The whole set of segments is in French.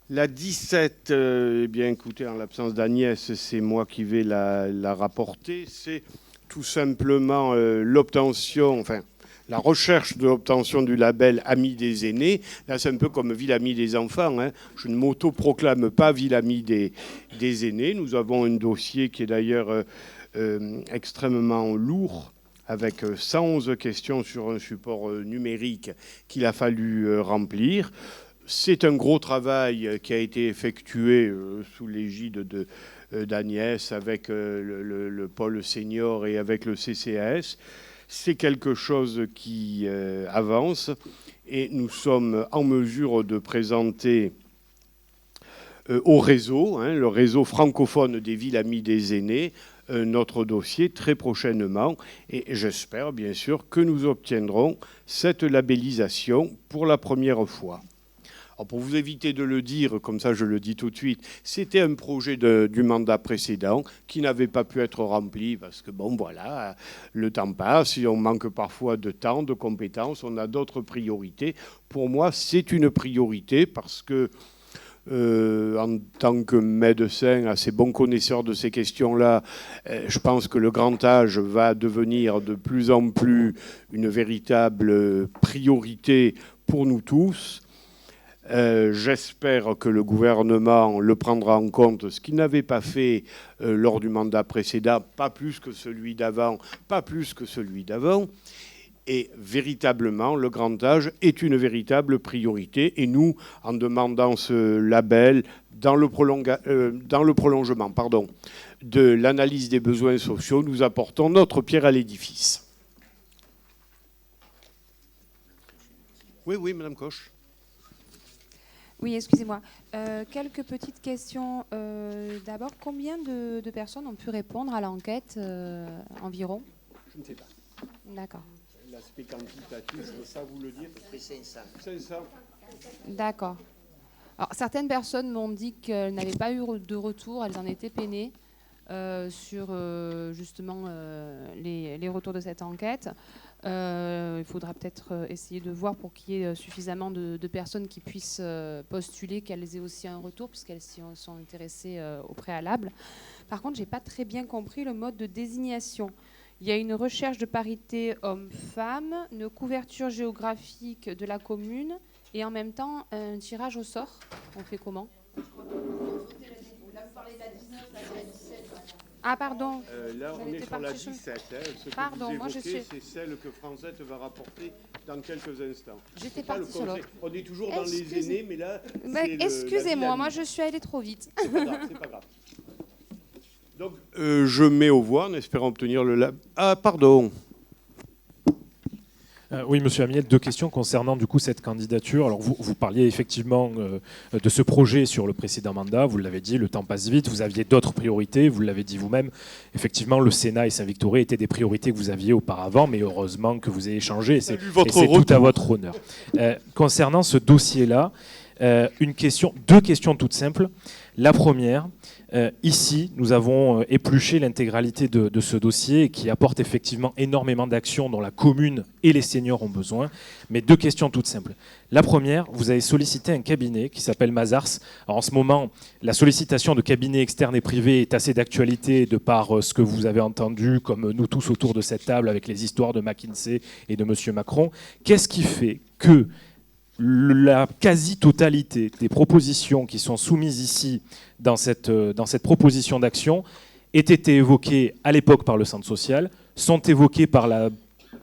La 17, eh bien écoutez, en l'absence d'Agnès, c'est moi qui vais la rapporter. C'est tout simplement l'obtention, enfin la recherche de l'obtention du label Ami des aînés. Là, c'est un peu comme Ville Amie des enfants, hein. Je ne m'auto-proclame pas Ville Amie des aînés. Nous avons un dossier qui est d'ailleurs extrêmement lourd, avec 111 questions sur un support numérique qu'il a fallu remplir. C'est un gros travail qui a été effectué sous l'égide d'Agnès avec le pôle senior et avec le CCAS. C'est quelque chose qui avance et nous sommes en mesure de présenter au réseau, hein, le réseau francophone des villes amies des aînés, notre dossier très prochainement. Et j'espère bien sûr que nous obtiendrons cette labellisation pour la première fois. Alors pour vous éviter de le dire, comme ça je le dis tout de suite, c'était un projet du mandat précédent qui n'avait pas pu être rempli parce que bon voilà, le temps passe, on manque parfois de temps, de compétences, on a d'autres priorités. Pour moi, c'est une priorité parce que en tant que médecin assez bon connaisseur de ces questions-là, je pense que le grand âge va devenir de plus en plus une véritable priorité pour nous tous. J'espère que le gouvernement le prendra en compte, ce qu'il n'avait pas fait lors du mandat précédent, pas plus que celui d'avant, pas plus que celui d'avant. Et véritablement, le grand âge est une véritable priorité. Et nous, en demandant ce label dans le prolongement de l'analyse des besoins sociaux, nous apportons notre pierre à l'édifice. Oui, Madame Coche. Oui, excusez-moi. Quelques petites questions. D'abord, combien de personnes ont pu répondre à l'enquête environ? Je ne sais pas. D'accord. L'aspect quantitatif, ça vous le dire? 500. 500. D'accord. Alors, certaines personnes m'ont dit qu'elles n'avaient pas eu de retour, elles en étaient peinées sur justement les retours de cette enquête. Il faudra peut-être essayer de voir pour qu'il y ait suffisamment de personnes qui puissent postuler, qu'elles aient aussi un retour, puisqu'elles s'y sont intéressées au préalable. Par contre, je n'ai pas très bien compris le mode de désignation. Il y a une recherche de parité homme-femme, une couverture géographique de la commune et en même temps un tirage au sort. On fait comment? Ah, pardon. Là, on est sur la 17. Ce que vous évoquez, c'est celle que Francette va rapporter dans quelques instants. J'étais partie sur l'autre. On est toujours dans les aînés, mais là... Excusez-moi, moi je suis allée trop vite. C'est pas grave. Donc, je mets aux voix en espérant obtenir le... Ah, pardon. Oui, Monsieur Amiel, deux questions concernant du coup cette candidature. Alors vous parliez effectivement de ce projet sur le précédent mandat, vous l'avez dit, le temps passe vite, vous aviez d'autres priorités, vous l'avez dit vous-même. Effectivement, le Sénat et Saint-Victoré étaient des priorités que vous aviez auparavant, mais heureusement que vous ayez changé, et c'est tout à votre honneur. Concernant ce dossier-là, deux questions toutes simples. La première, ici, nous avons épluché l'intégralité de ce dossier qui apporte effectivement énormément d'actions dont la commune et les seniors ont besoin. Mais deux questions toutes simples. La première, vous avez sollicité un cabinet qui s'appelle Mazars. Alors en ce moment, la sollicitation de cabinets externes et privés est assez d'actualité de par ce que vous avez entendu, comme nous tous autour de cette table, avec les histoires de McKinsey et de M. Macron. Qu'est-ce qui fait que la quasi-totalité des propositions qui sont soumises ici dans cette proposition d'action aient été évoquées à l'époque par le centre social, sont évoquées par la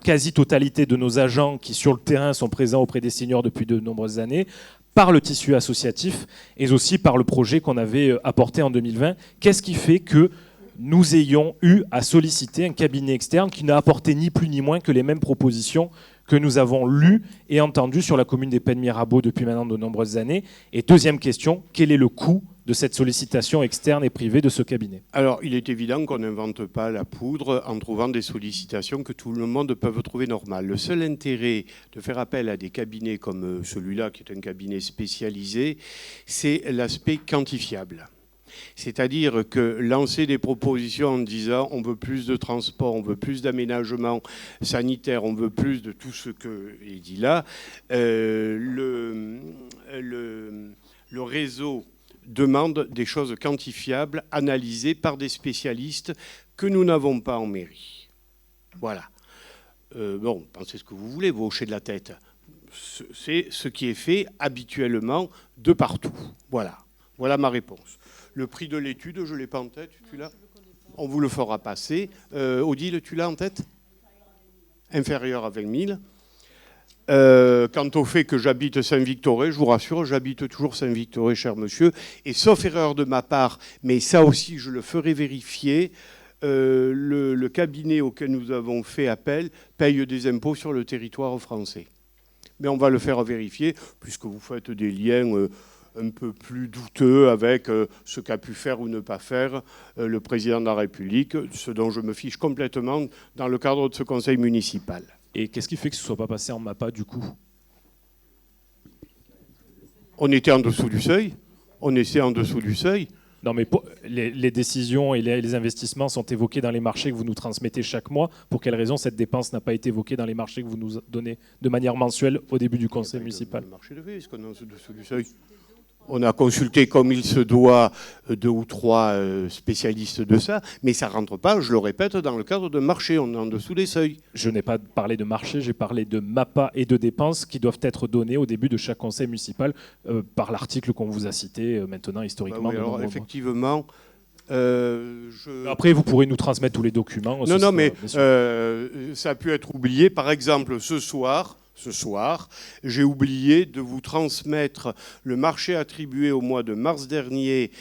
quasi-totalité de nos agents qui sur le terrain sont présents auprès des seniors depuis de nombreuses années, par le tissu associatif et aussi par le projet qu'on avait apporté en 2020. Qu'est-ce qui fait que nous ayons eu à solliciter un cabinet externe qui n'a apporté ni plus ni moins que les mêmes propositions que nous avons lues et entendues sur la commune des Pennes-Mirabeau depuis maintenant de nombreuses années? Et deuxième question, quel est le coût de cette sollicitation externe et privée de ce cabinet? Alors, il est évident qu'on n'invente pas la poudre en trouvant des sollicitations que tout le monde peut trouver normales. Le seul intérêt de faire appel à des cabinets comme celui-là, qui est un cabinet spécialisé, c'est l'aspect quantifiable. C'est-à-dire que lancer des propositions en disant on veut plus de transport, on veut plus d'aménagement sanitaire, on veut plus de tout ce que est dit là, le Le réseau demande des choses quantifiables, analysées par des spécialistes que nous n'avons pas en mairie. Voilà. Bon, pensez ce que vous voulez, vous hochez de la tête. C'est ce qui est fait habituellement de partout. Voilà. Voilà ma réponse. Le prix de l'étude, je ne l'ai pas en tête, tu l'as ? On vous le fera passer. Odile, tu l'as en tête ? Inférieur à 20 000. Quant au fait que j'habite Saint-Victoré, je vous rassure, j'habite toujours Saint-Victoré, cher monsieur. Et sauf erreur de ma part, mais ça aussi je le ferai vérifier, le cabinet auquel nous avons fait appel paye des impôts sur le territoire français. Mais on va le faire vérifier, puisque vous faites des liens un peu plus douteux avec ce qu'a pu faire ou ne pas faire le président de la République, ce dont je me fiche complètement dans le cadre de ce conseil municipal. Et qu'est-ce qui fait que ce ne soit pas passé en MAPA du coup ? On était en dessous du seuil. On était en dessous du seuil. Non, mais les décisions et les investissements sont évoqués dans les marchés que vous nous transmettez chaque mois. Pour quelle raison cette dépense n'a pas été évoquée dans les marchés que vous nous donnez de manière mensuelle au début du conseil municipal ? Le marché de risque, on est en dessous du seuil. On a consulté comme il se doit 2 ou 3 spécialistes de ça, mais ça ne rentre pas, je le répète, dans le cadre de marché. On est en dessous des seuils. Je n'ai pas parlé de marché, j'ai parlé de MAPA et de dépenses qui doivent être données au début de chaque conseil municipal par l'article qu'on vous a cité maintenant historiquement. Oui, alors effectivement... Après, vous pourrez nous transmettre tous les documents. Non, mais ça a pu être oublié. Par exemple, ce soir, j'ai oublié de vous transmettre le marché attribué au mois de mars dernier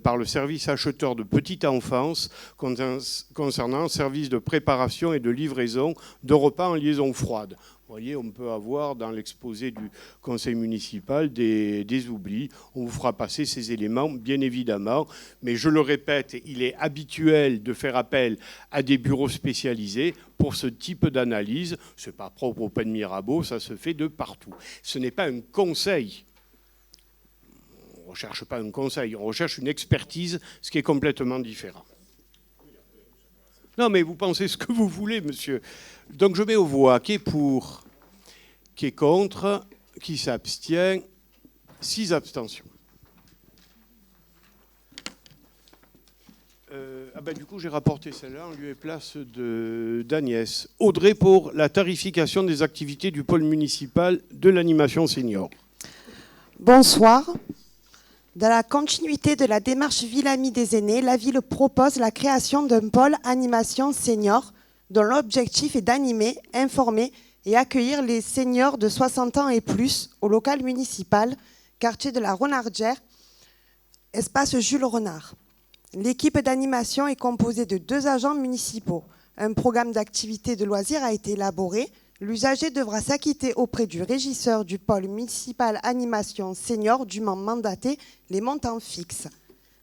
par le service acheteur de petite enfance concernant le service de préparation et de livraison de repas en liaison froide. Vous voyez, on peut avoir dans l'exposé du conseil municipal des oublis. On vous fera passer ces éléments, bien évidemment. Mais je le répète, il est habituel de faire appel à des bureaux spécialisés pour ce type d'analyse. Ce n'est pas propre au Pen Mirabeau, ça se fait de partout. Ce n'est pas un conseil. On ne recherche pas un conseil, on recherche une expertise, ce qui est complètement différent. Non, mais vous pensez ce que vous voulez, monsieur. Donc je mets aux voix qui est pour, qui est contre, qui s'abstient. 6 abstentions. Du coup, j'ai rapporté celle-là en lieu et place d'Agnès. Audrey pour la tarification des activités du pôle municipal de l'animation senior. Bonsoir. Dans la continuité de la démarche Ville Amie des aînés, la ville propose la création d'un pôle animation senior dont l'objectif est d'animer, informer et accueillir les seniors de 60 ans et plus au local municipal, quartier de la Renardière, espace Jules Renard. L'équipe d'animation est composée de 2 agents municipaux. Un programme d'activité de loisirs a été élaboré. L'usager devra s'acquitter auprès du régisseur du pôle municipal animation senior dûment mandaté les montants fixes.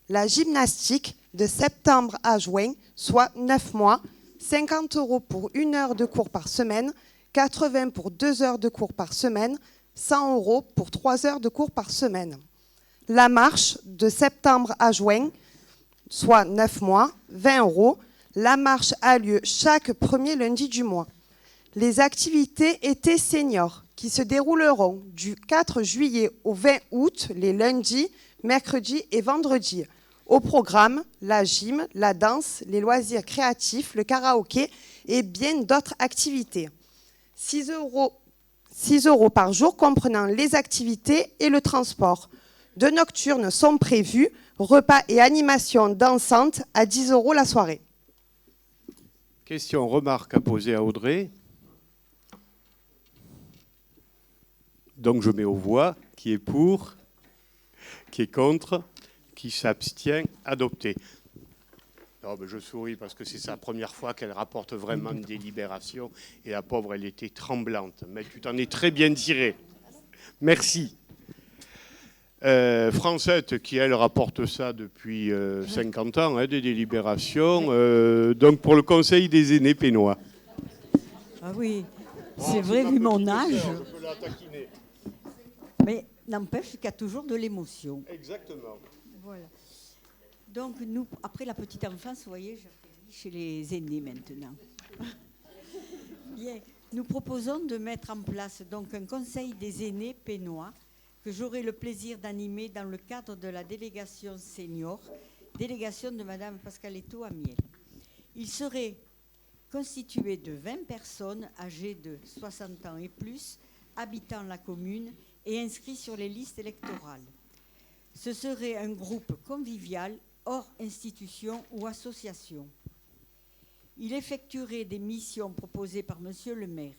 La gymnastique de septembre à juin, soit 9 mois, 50 € pour 1 heure de cours par semaine, 80 pour 2 heures de cours par semaine, 100 € pour 3 heures de cours par semaine. La marche de septembre à juin, soit 9 mois, 20 €. La marche a lieu chaque premier lundi du mois. Les activités été seniors qui se dérouleront du 4 juillet au 20 août, les lundis, mercredis et vendredis. Au programme, la gym, la danse, les loisirs créatifs, le karaoké et bien d'autres activités. 6 € par jour comprenant les activités et le transport. 2 nocturnes sont prévus, repas et animations dansantes à 10 € la soirée. Question, remarque à poser à Audrey. Donc je mets aux voix qui est pour, qui est contre, qui s'abstient, adopté. Non, mais je souris parce que c'est sa première fois qu'elle rapporte vraiment une délibération et la pauvre, elle était tremblante. Mais tu t'en es très bien tiré. Merci. Francette, qui elle rapporte ça depuis 50 ans, des délibérations, donc pour le Conseil des aînés pénois. Ah oui, c'est vrai, vu mon âge. Je peux la taquiner. Mais n'empêche qu'il y a toujours de l'émotion. Exactement. Voilà. Donc, nous, après la petite enfance, vous voyez, j'atterris chez les aînés maintenant. Bien, nous proposons de mettre en place donc un conseil des aînés pénois que j'aurai le plaisir d'animer dans le cadre de la délégation senior, délégation de Madame Pascaletto Amiel. Il serait constitué de 20 personnes âgées de 60 ans et plus, habitant la commune et inscrits sur les listes électorales. Ce serait un groupe convivial hors institution ou association. Il effectuerait des missions proposées par Monsieur le maire.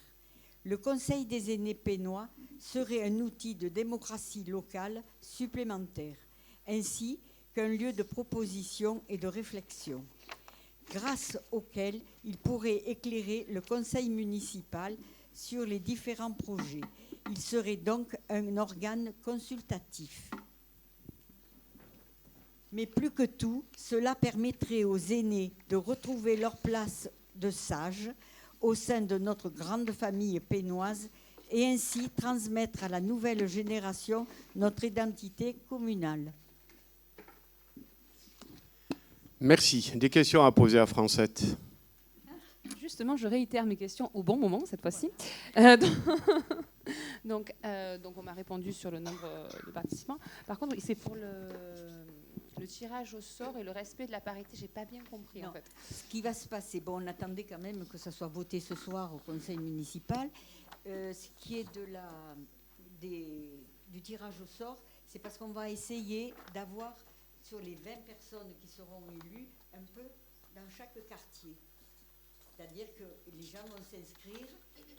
Le Conseil des aînés pénois serait un outil de démocratie locale supplémentaire, ainsi qu'un lieu de proposition et de réflexion, grâce auquel il pourrait éclairer le conseil municipal sur les différents projets. Il serait donc un organe consultatif. Mais plus que tout, cela permettrait aux aînés de retrouver leur place de sages au sein de notre grande famille pénoise et ainsi transmettre à la nouvelle génération notre identité communale. Merci. Des questions à poser à Francette? Justement, je réitère mes questions au bon moment cette fois-ci. Donc, on m'a répondu sur le nombre de participants. Par contre, c'est pour le tirage au sort et le respect de la parité. J'ai pas bien compris en fait. Ce qui va se passer, bon, on attendait quand même que ça soit voté ce soir au conseil municipal. Ce qui est du tirage au sort, c'est parce qu'on va essayer d'avoir sur les 20 personnes qui seront élues un peu dans chaque quartier. C'est-à-dire que les gens vont s'inscrire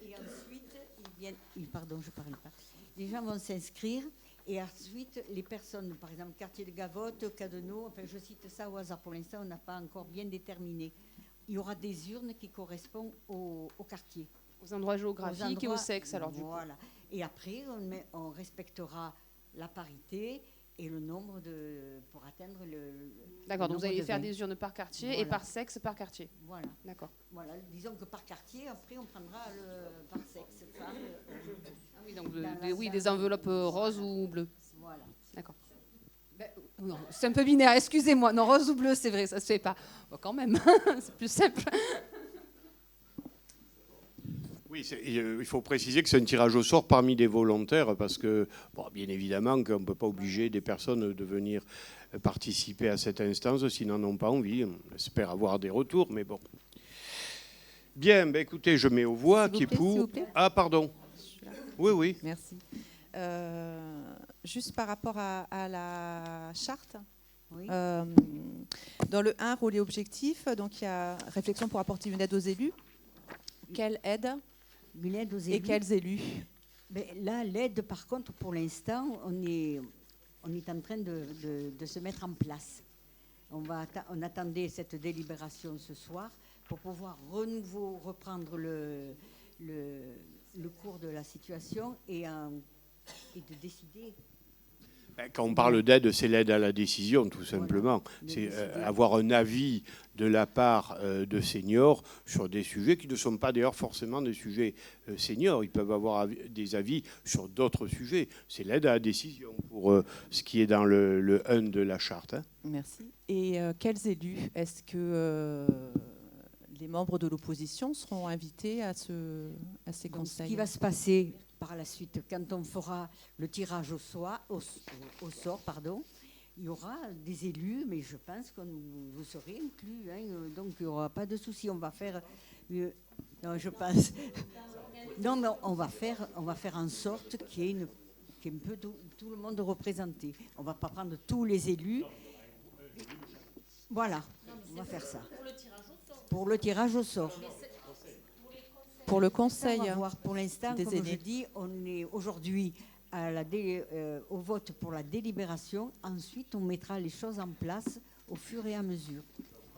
et ensuite ils viennent. Pardon, je ne parlais pas. Les gens vont s'inscrire et ensuite les personnes, par exemple, quartier de Gavotte, Cadeneau, enfin je cite ça au hasard. Pour l'instant, on n'a pas encore bien déterminé. Il y aura des urnes qui correspondent au quartier. Aux endroits géographiques et au sexe, alors du coup. Voilà. Et après, on respectera la parité et le nombre pour atteindre le. D'accord, donc vous allez faire 20. des urnes par quartier Voilà. et par sexe par quartier. Voilà. D'accord. Voilà, disons que par quartier, après on prendra par sexe. Femme, Ah oui, donc dans des enveloppes roses ou bleues. Voilà. D'accord. Non, c'est un peu binaire, excusez-moi. Non, rose ou bleu, c'est vrai, ça se fait pas. Bon, quand même, c'est plus simple. Oui, il faut préciser que c'est un tirage au sort parmi des volontaires parce que, bon, bien évidemment, qu'on ne peut pas obliger des personnes de venir participer à cette instance s'ils n'en ont pas envie. On espère avoir des retours, mais bon. Bien, ben écoutez, je mets aux voix qui est pour. S'il vous plaît. Ah, pardon. Oui, oui. Merci. Juste par rapport à la charte, Oui. dans le 1, rôle et objectifs, donc il y a réflexion pour apporter une aide aux élus. Quelle aide Une aide aux élus. et quels élus? Mais là, l'aide, par contre, pour l'instant, on est en train de se mettre en place. On attendait cette délibération ce soir pour pouvoir reprendre le cours de la situation et de décider. Quand on parle d'aide, c'est l'aide à la décision, tout simplement. Voilà. C'est Décider. avoir un avis de la part de seniors sur des sujets qui ne sont pas d'ailleurs forcément des sujets seniors. Ils peuvent avoir des avis sur d'autres sujets. C'est l'aide à la décision pour ce qui est dans le 1 de la charte. Hein. Merci. Et quels élus? Est-ce que les membres de l'opposition seront invités à ces Donc, ce conseils? qui va se passer par la suite, quand on fera le tirage au sort, il y aura des élus, mais je pense que vous serez inclus. Hein, donc, il n'y aura pas de souci. On va faire... non, je pense... Non, mais on va faire en sorte qu'il y ait un peu tout le monde représenté. On ne va pas prendre tous les élus. Voilà, on va faire ça. Pour le tirage au sort. Pour le conseil On va voir. Pour l'instant, des comme aînés. je dis, on est aujourd'hui au vote pour la délibération. Ensuite, on mettra les choses en place au fur et à mesure.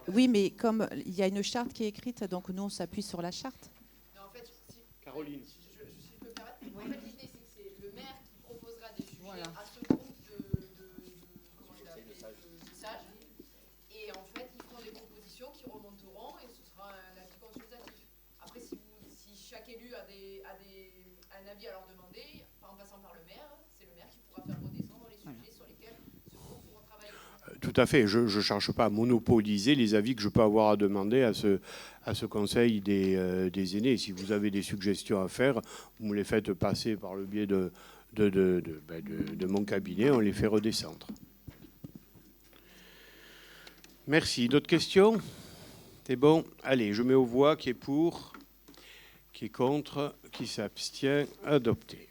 Oui, mais comme il y a une charte qui est écrite, donc nous on s'appuie sur la charte. Caroline. Si je peux me permettre, en fait, l'idée, c'est que c'est le maire qui proposera des sujets Voilà. à ce groupe de sages. Et en fait, ils feront des propositions qui remonteront et ce sera un avis consultatif. Après, si chaque élu a un avis à leur demander, en passant par le maire, c'est le maire qui pourra faire redescendre les sujets sur lesquels ce groupe pourra travailler. Tout à fait. Je ne cherche pas à monopoliser les avis que je peux avoir à demander à ce conseil des aînés. Si vous avez des suggestions à faire, vous me les faites passer par le biais de de mon cabinet, on les fait redescendre. Merci. D'autres questions? C'est bon? Allez, je mets aux voix qui est pour, qui est contre, qui s'abstient. Adopté.